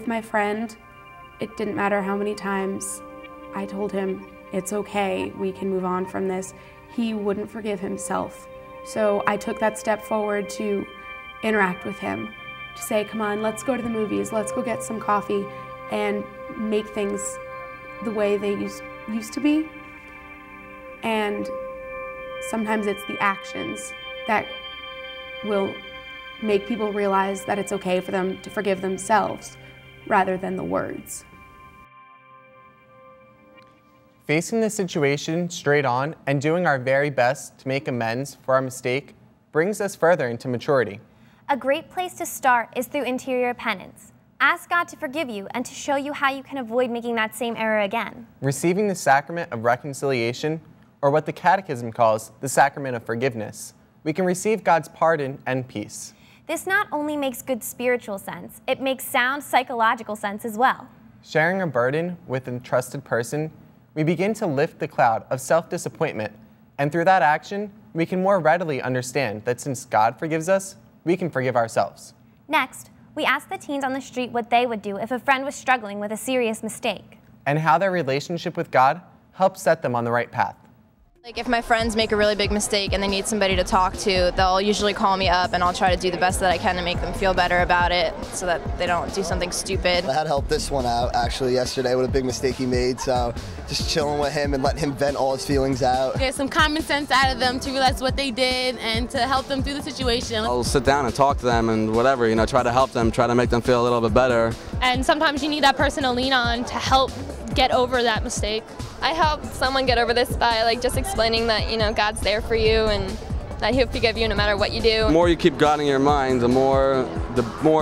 my friend, it didn't matter how many times I told him, it's okay, we can move on from this, he wouldn't forgive himself. So I took that step forward to interact with him, to say, come on, let's go to the movies, let's go get some coffee, and make things the way they used to be. And sometimes it's the actions that will make people realize that it's okay for them to forgive themselves rather than the words. Facing the situation straight on and doing our very best to make amends for our mistake brings us further into maturity. A great place to start is through interior penance. Ask God to forgive you and to show you how you can avoid making that same error again. Receiving the sacrament of reconciliation, or what the Catechism calls the sacrament of forgiveness, we can receive God's pardon and peace. This not only makes good spiritual sense, it makes sound psychological sense as well. Sharing a burden with a trusted person, we begin to lift the cloud of self-disappointment, and through that action, we can more readily understand that since God forgives us, we can forgive ourselves. Next, we asked the teens on the street what they would do if a friend was struggling with a serious mistake. And how their relationship with God helps set them on the right path. Like if my friends make a really big mistake and they need somebody to talk to, they'll usually call me up and I'll try to do the best that I can to make them feel better about it so that they don't do something stupid. I had to help this one out actually yesterday with a big mistake he made, so just chilling with him and letting him vent all his feelings out. Get some common sense out of them to realize what they did and to help them through the situation. I'll sit down and talk to them and whatever, you know, try to help them, try to make them feel a little bit better. And sometimes you need that person to lean on to help get over that mistake. I help someone get over this by just explaining that, you know, God's there for you and that He'll forgive you no matter what you do. The more you keep God in your mind, the more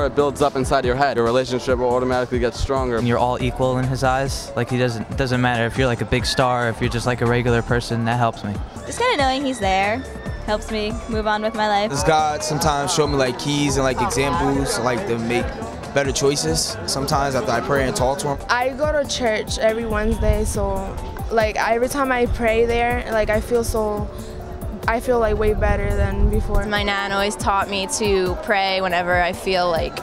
it builds up inside your head. Your relationship will automatically get stronger. You're all equal in His eyes. Like it doesn't matter if you're like a big star, if you're just like a regular person. That helps me. Just kind of knowing He's there helps me move on with my life. Does God sometimes show me like keys and like examples, like to make better choices sometimes after I pray and talk to Him. I go to church every Wednesday, so like every time I pray there, like I feel like way better than before. My nan always taught me to pray whenever I feel like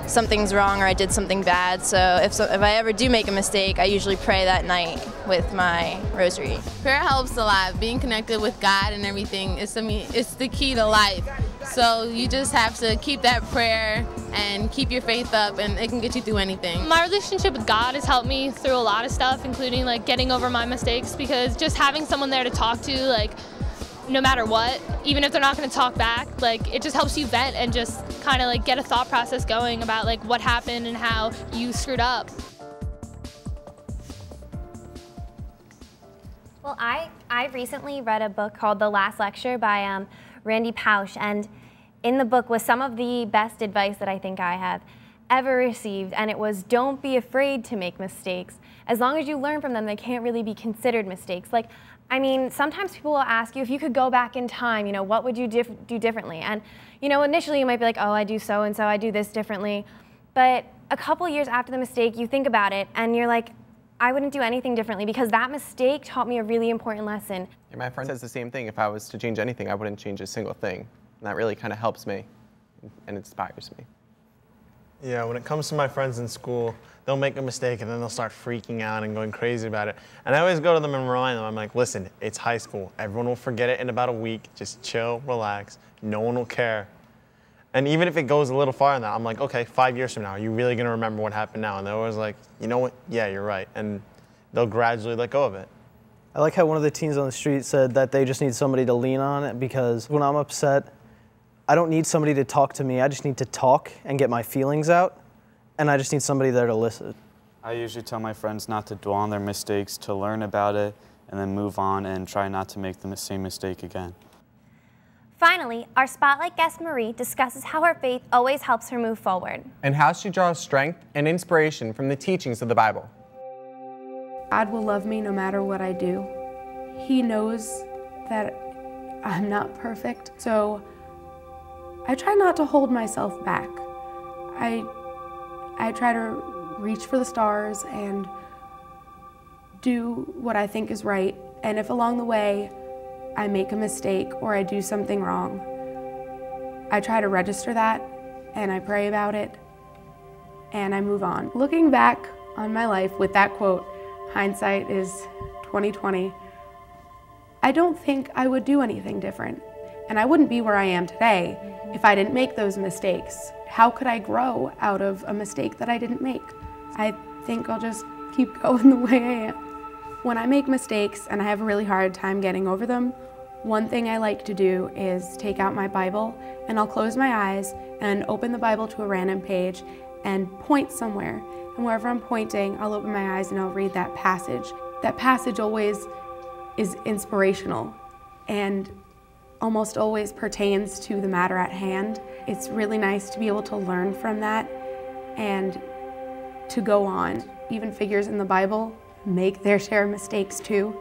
something's wrong or I did something bad, so if I ever do make a mistake, I usually pray that night with my rosary. Prayer helps a lot. Being connected with God and everything it's the key to life. So you just have to keep that prayer and keep your faith up, and it can get you through anything. My relationship with God has helped me through a lot of stuff, including like getting over my mistakes, because just having someone there to talk to, like no matter what, even if they're not going to talk back, like it just helps you vent and just kind of like get a thought process going about like what happened and how you screwed up. Well, I recently read a book called The Last Lecture by Randy Pausch, and in the book was some of the best advice that I think I have ever received, and it was don't be afraid to make mistakes. As long as you learn from them, they can't really be considered mistakes. Like, I mean, sometimes people will ask you if you could go back in time, you know, what would you do differently? And, you know, initially you might be like, oh, I do so and so, I do this differently. But a couple years after the mistake, you think about it and you're like, I wouldn't do anything differently because that mistake taught me a really important lesson. Yeah, my friend says the same thing. If I was to change anything, I wouldn't change a single thing. And that really kind of helps me and inspires me. Yeah, when it comes to my friends in school, they'll make a mistake and then they'll start freaking out and going crazy about it. And I always go to them and remind them, I'm like, listen, it's high school. Everyone will forget it in about a week. Just chill, relax. No one will care. And even if it goes a little farther than that, I'm like, okay, 5 years from now, are you really going to remember what happened now? And they're always like, you know what? Yeah, you're right. And they'll gradually let go of it. I like how one of the teens on the street said that they just need somebody to lean on it, because when I'm upset, I don't need somebody to talk to me. I just need to talk and get my feelings out, and I just need somebody there to listen. I usually tell my friends not to dwell on their mistakes, to learn about it, and then move on and try not to make the same mistake again. Finally, our Spotlight guest Marie discusses how her faith always helps her move forward. And how she draws strength and inspiration from the teachings of the Bible. God will love me no matter what I do. He knows that I'm not perfect, so I try not to hold myself back. I try to reach for the stars and do what I think is right, and if along the way I make a mistake or I do something wrong, I try to register that and I pray about it and I move on. Looking back on my life with that quote, hindsight is 20/20, I don't think I would do anything different. And I wouldn't be where I am today if I didn't make those mistakes. How could I grow out of a mistake that I didn't make? I think I'll just keep going the way I am. When I make mistakes and I have a really hard time getting over them, one thing I like to do is take out my Bible and I'll close my eyes and open the Bible to a random page and point somewhere. And wherever I'm pointing, I'll open my eyes and I'll read that passage. That passage always is inspirational and almost always pertains to the matter at hand. It's really nice to be able to learn from that and to go on. Even figures in the Bible make their share of mistakes too.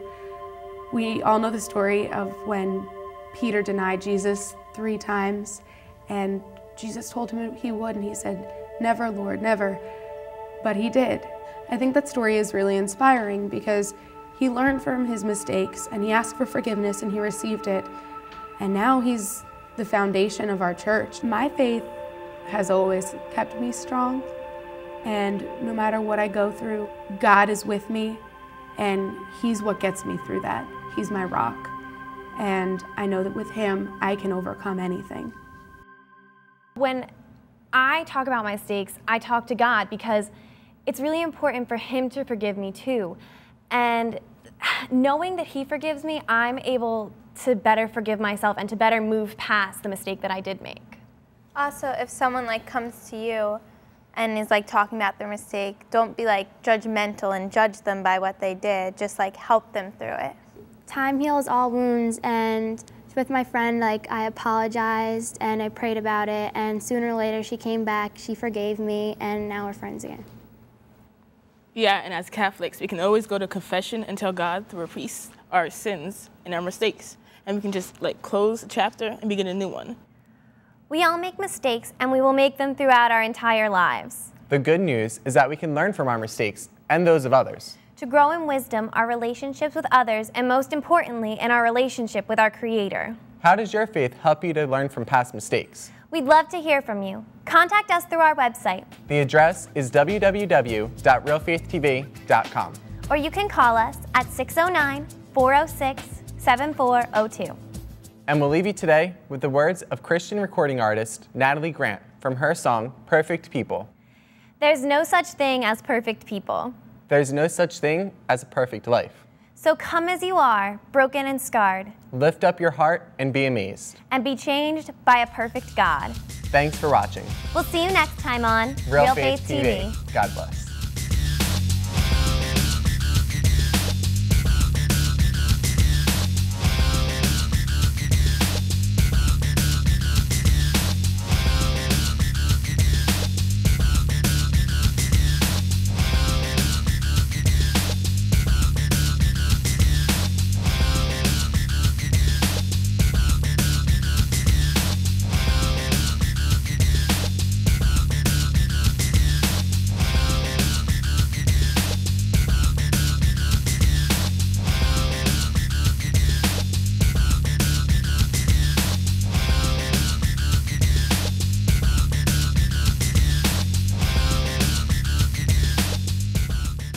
We all know the story of when Peter denied Jesus 3 times and Jesus told him he would and he said, "Never, Lord, never." But he did. I think that story is really inspiring because he learned from his mistakes and he asked for forgiveness and he received it. And now he's the foundation of our church. My faith has always kept me strong. And no matter what I go through, God is with me and he's what gets me through that. He's my rock. And I know that with him, I can overcome anything. When I talk about my mistakes, I talk to God because it's really important for him to forgive me too. And knowing that he forgives me, I'm able to better forgive myself and to better move past the mistake that I did make. Also, if someone comes to you and is talking about their mistake, don't be judgmental and judge them by what they did. Just help them through it. Time heals all wounds, and with my friend, I apologized and I prayed about it, and sooner or later she came back, she forgave me, and now we're friends again. Yeah, and as Catholics, we can always go to confession and tell God through a priest our sins and our mistakes, and we can just close a chapter and begin a new one. We all make mistakes, and we will make them throughout our entire lives. The good news is that we can learn from our mistakes and those of others. To grow in wisdom, our relationships with others, and most importantly, in our relationship with our Creator. How does your faith help you to learn from past mistakes? We'd love to hear from you. Contact us through our website. The address is www.RealfaithTV.com. Or you can call us at 609-406-7402. And we'll leave you today with the words of Christian recording artist Natalie Grant from her song, Perfect People. There's no such thing as perfect people. There's no such thing as a perfect life. So come as you are, broken and scarred. Lift up your heart and be amazed. And be changed by a perfect God. Thanks for watching. We'll see you next time on Real Faith TV. God bless.